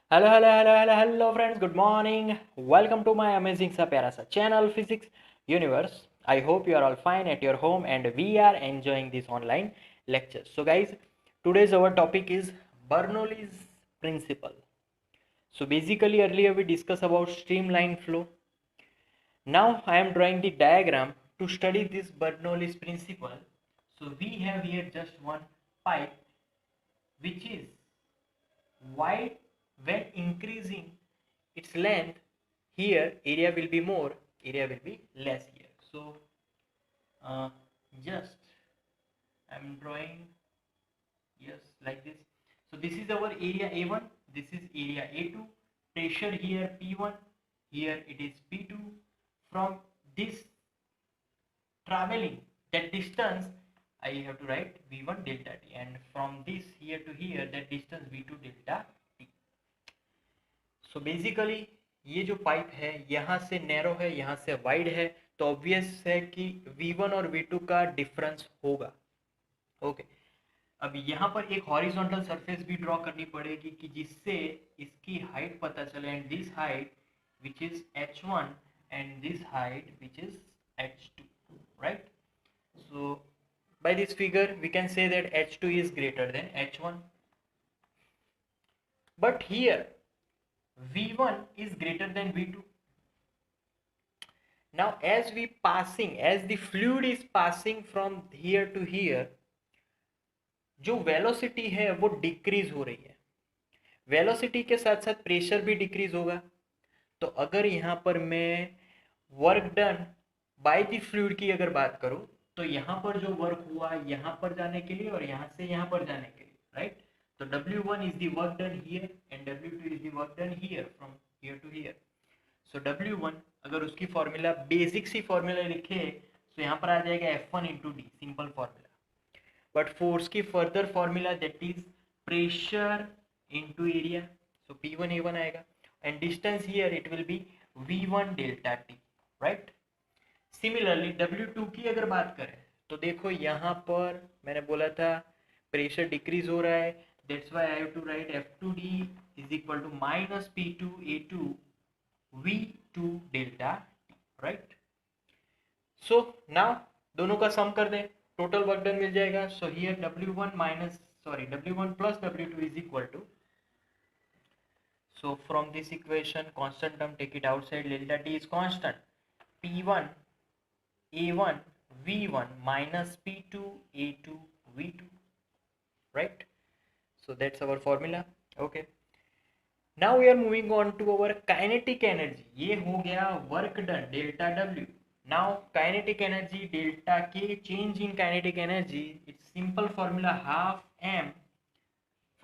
Hello friends, good morning. Welcome to my amazing sa pyara sa channel Physics Universe. I hope you are all fine at your home and we are enjoying this online lectures. So guys, today's our topic is Bernoulli's principle. So basically earlier we discussed about streamline flow. Now I am drawing the diagram to study this Bernoulli's principle. So we have here just one pipe which is wide. When increasing its length, here area will be more, area will be less here. So uh, just I'm drawing, yes, like this. So this is our area A1, this is area A2, pressure here P1, here it is P2. From this traveling that distance I have to write V1 delta T, and from this here to here that distance V2 delta T. So basically ये जो pipe है यहाँ से narrow है, यहाँ से wide है, तो ऑब्वियस है कि V1 और V2 का डिफरेंस होगा. ओके, अब यहाँ पर एक हॉरिजॉन्टल सरफेस भी ड्रॉ करनी पड़ेगी कि जिससे इसकी हाइट पता चले, and this height which is h1 and this height which is h2, right. So by this figure we can say that h2 is greater than h1, but here V1 is greater than V2. Now as the fluid is passing from here to here, जो velocity है वो decrease हो रही है. Velocity के साथ साथ pressure भी डिक्रीज होगा. तो अगर यहाँ पर मैं work done by the fluid की अगर बात करूँ, तो यहाँ पर जो वर्क हुआ यहाँ पर जाने के लिए और यहाँ से यहाँ पर जाने के लिए, राइट. तो W1 is the work done here and W2 is the work done here from here to here. So W1 अगर उसकी फॉर्मूला बेसिक सी फॉर्मूला लिखे तो यहाँ पर आ जाएगा F1 into D, simple formula. But force की further formula that is pressure into area, so P1 A1 आएगा, and distance here it will be V1 delta T, right. Similarly W2 की अगर बात करें तो देखो यहाँ पर मैंने बोला था प्रेशर डिक्रीज हो रहा है, that's why I have to write F2D is equal to minus P2 A2 V2 delta T, right. So now दोनों का सम कर दें, टोटल वर्क डन मिल जाएगा. So here W1 plus W2 is equal to, so from this equation constant term take it outside, delta T is constant, P1 A1 V1 minus P2 A2 V2, right. So that's our formula. Okay, now we are moving on to our kinetic energy. ये हो गया work done delta W. Now kinetic energy delta K, change in kinetic energy, it's simple formula half m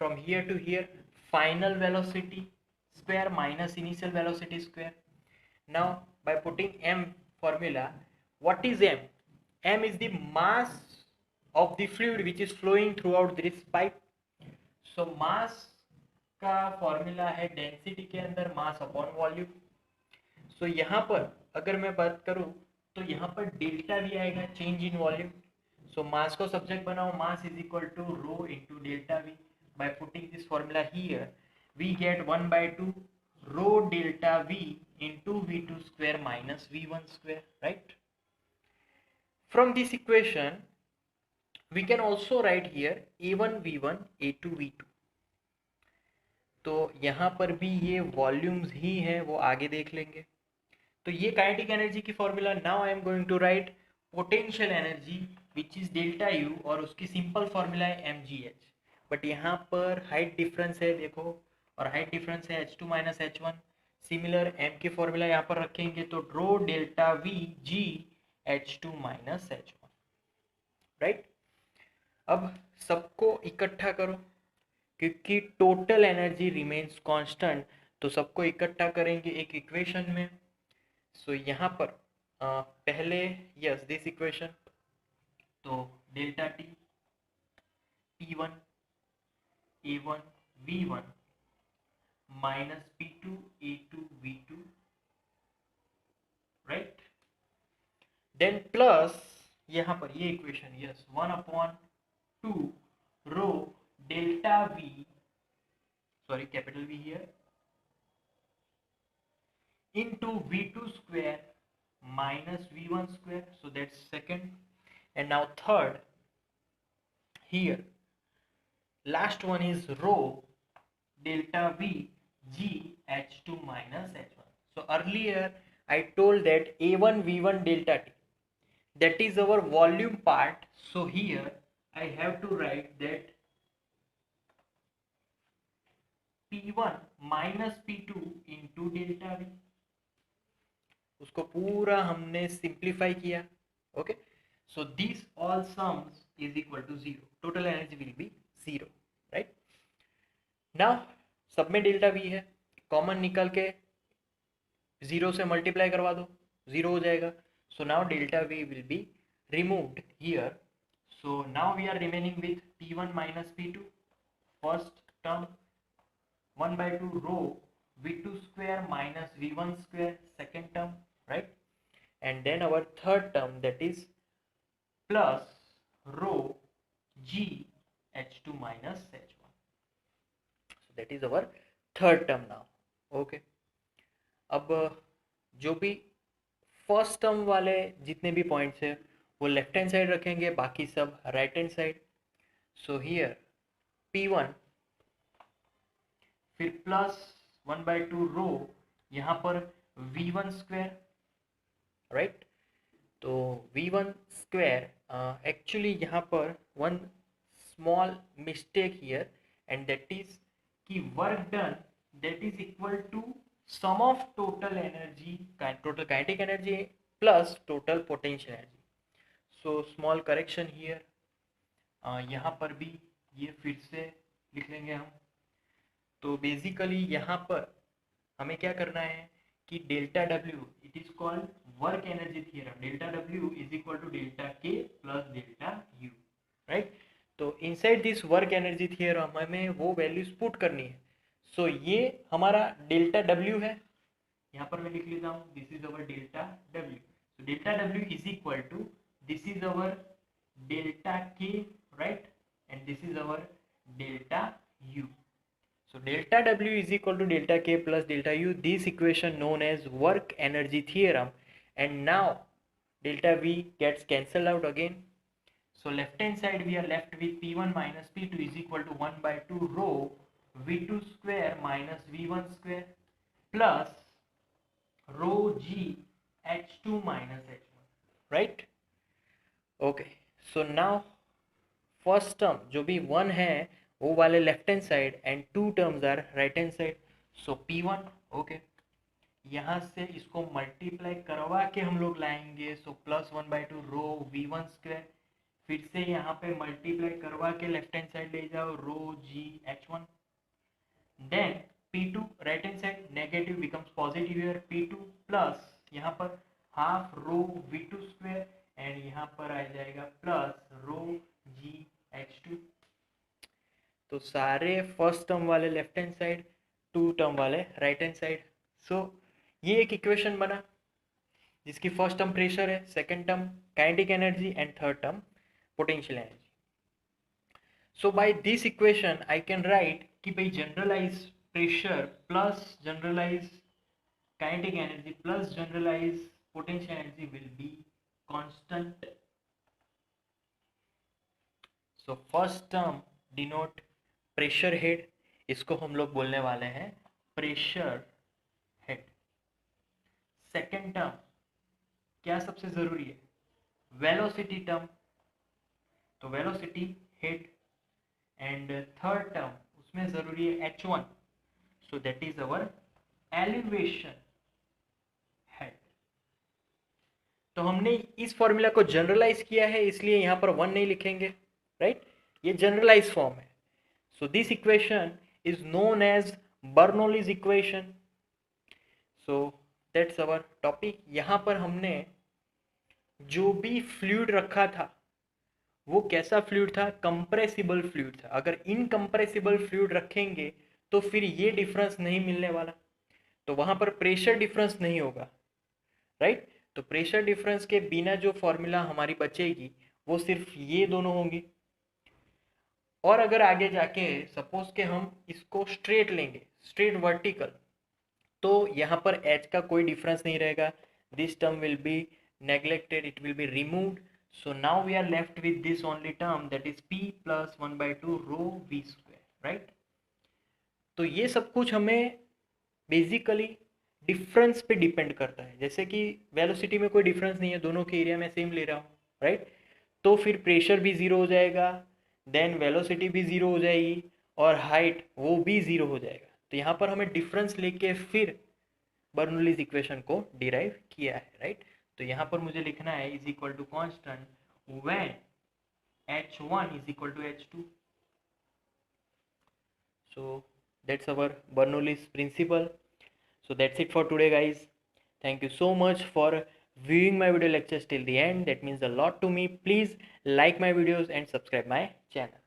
from here to here, final velocity square minus initial velocity square. Now by putting m formula, what is m? M is the mass of the fluid which is flowing throughout this pipe. So mass का formula है density के अंदर mass upon volume. सो यहाँ पर अगर मैं बात करूँ तो यहाँ पर डेल्टा भी आएगा, चेंज इन वॉल्यूम. सो मास को सब्जेक्ट बनाओ, mass is equal to rho into delta V. By putting this formula here we get 1/2 rho delta V into V2 square minus V1 square, right. From this equation we can also write here A1 V1 A2 V2. तो यहाँ पर भी ये volumes ही हैं, वो आगे देख लेंगे. तो ये काइनेटिक एनर्जी की फॉर्मूला. Now I am going to write potential energy which is delta U, और उसकी सिंपल फॉर्मूला है mgh. बट यहाँ पर हाइट डिफरेंस है देखो, और हाइट डिफरेंस है h2 minus h1. Similar m की फॉर्मूला यहाँ पर रखेंगे तो rho delta v g h2 minus h1, right. अब सबको इकट्ठा करो क्योंकि टोटल एनर्जी रिमेन्स कांस्टेंट, तो सबको इकट्ठा करेंगे एक इक्वेशन में. सो यहाँ पर पहले यस दिस इक्वेशन, तो delta T P1 A1 V1 minus P2 A2 V2, right. Then plus यहाँ पर ये equation yes 1/2 rho delta V, sorry capital V here, into V2 square minus V1 square. So that's second. And now third, here last one is rho delta V G H2 minus H1. So earlier I told that A1 V1 delta T, that is our volume part. So here I have to write that P1 minus P2 into delta V. उसको पूरा हमने simplify किया. Okay, so these all sums is equal to 0. Total energy will be 0, right? Now सब में delta we है, common निकल के 0 से मल्टीप्लाई करवा दो, 0 हो जाएगा. So now delta V will be removed here. So now we are remaining with P1 minus P2, first term, 1 by 2 rho V2 square minus V1 square, second term, right? And then our third term, that is plus rho G H2 minus H1. So that is our third term now. Okay. अब जो भी first term वाले जितने भी points है वो left hand side रखेंगे, बाकी सब right hand side. So here P1 फिर प्लस 1 by 2 रो, यहाँ पर V1 स्क्वायर, राइट? तो V1 स्क्वायर एक्चुअली यहाँ पर one small mistake here, and that is कि work done that is equal to sum of total energy, total kinetic energy plus total potential energy. So small correction here, यहाँ पर भी ये फिर से लिख लेंगे हम. तो बेसिकली यहाँ पर हमें क्या करना है कि delta W, it is called work energy theorem. Delta W is equal to delta K plus delta U, right? तो inside this work energy theorem हमें वो वैल्यूज पुट करनी है. सो ये हमारा डेल्टा डब्ल्यू है, यहाँ पर मैं लिख लेता हूँ, this is our delta W. So delta W is equal to, this is our delta K, right? And this is our delta U. So delta W is equal to delta K plus delta U, this equation known as work energy theorem. And now delta V gets cancelled out again. So left hand side we are left with P1 minus P2 is equal to 1 by 2 rho V2 square minus V1 square plus rho G H2 minus H1, right? Okay, so now first term जो भी 1 है वो वाले left hand side and two terms are right hand side. So P1, okay, यहाँ से इसको multiply करवा के हम लोग लाएंगे. So plus 1 by 2 rho V1 square, फिर से यहाँ पे मल्टीप्लाई करवा के लेफ्ट हैंड साइड ले जाओ, rho G H1. Then P2 right hand side, negative becomes positive here, P2 plus यहाँ पर half rho V2 square and यहाँ पर आ जाएगा प्लस रो G H2. तो सारे फर्स्ट टर्म वाले left hand side, two term वाले राइट हैंड साइड. सो ये एक इक्वेशन बना जिसकी फर्स्ट टर्म प्रेशर है, second term kinetic energy and third term potential energy. So by this equation I can write कि भाई generalise pressure plus generalise kinetic energy plus generalise potential energy will be constant. So first term denote pressure head, इसको हम लोग बोलने वाले हैं pressure head. Second term क्या सबसे जरूरी है, वेलोसिटी टर्म, तो velocity head. And third term उसमें जरूरी है H1, so that is our elevation head. तो हमने इस फॉर्मूला को जनरलाइज किया है, इसलिए यहाँ पर 1 नहीं लिखेंगे, राइट? ये जनरलाइज फॉर्म है. So this equation is known as Bernoulli's equation. So that's our topic. यहाँ पर हमने जो भी फ्लूइड रखा था वो कैसा फ्लूइड था, कंप्रेसिबल फ्लूइड था. अगर इनकंप्रेसिबल फ्लूइड रखेंगे तो फिर ये डिफरेंस नहीं मिलने वाला, तो वहाँ पर प्रेशर डिफरेंस नहीं होगा, राइट? तो प्रेशर डिफरेंस के बिना जो फॉर्मूला हमारी बचेगी वो सिर्फ ये दोनों होंगी. और अगर आगे जाके सपोज के हम इसको स्ट्रेट लेंगे, स्ट्रेट वर्टिकल, तो यहाँ पर h का कोई डिफरेंस नहीं रहेगा, this term will be neglected, it will be removed. So now we are left with this only term, that is p plus 1/2 rho v square, right? तो ये सब कुछ हमें बेसिकली डिफरेंस पे डिपेंड करता है, जैसे कि वेलोसिटी में कोई डिफरेंस नहीं है, दोनों के एरिया में सेम ले रहा हूँ, राइट? तो फिर प्रेशर भी ज़ीरो हो जाएगा, देन वेलोसिटी भी ज़ीरो हो जाएगी, और हाइट वो भी ज़ीरो हो जाएगा। तो यहाँ पर हमें डिफरेंस लेके फिर बर्नौलीज इक्वेशन को डिराइव किया है, राइट? तो यहाँ पर मुझे लिखना है is equal to constant when h1 is equal to h2. So that's our Bernoulli's principle. So that's it for today, guys. Thank you so much for viewing my video lectures till the end. That means a lot to me. Please like my videos and subscribe my channel.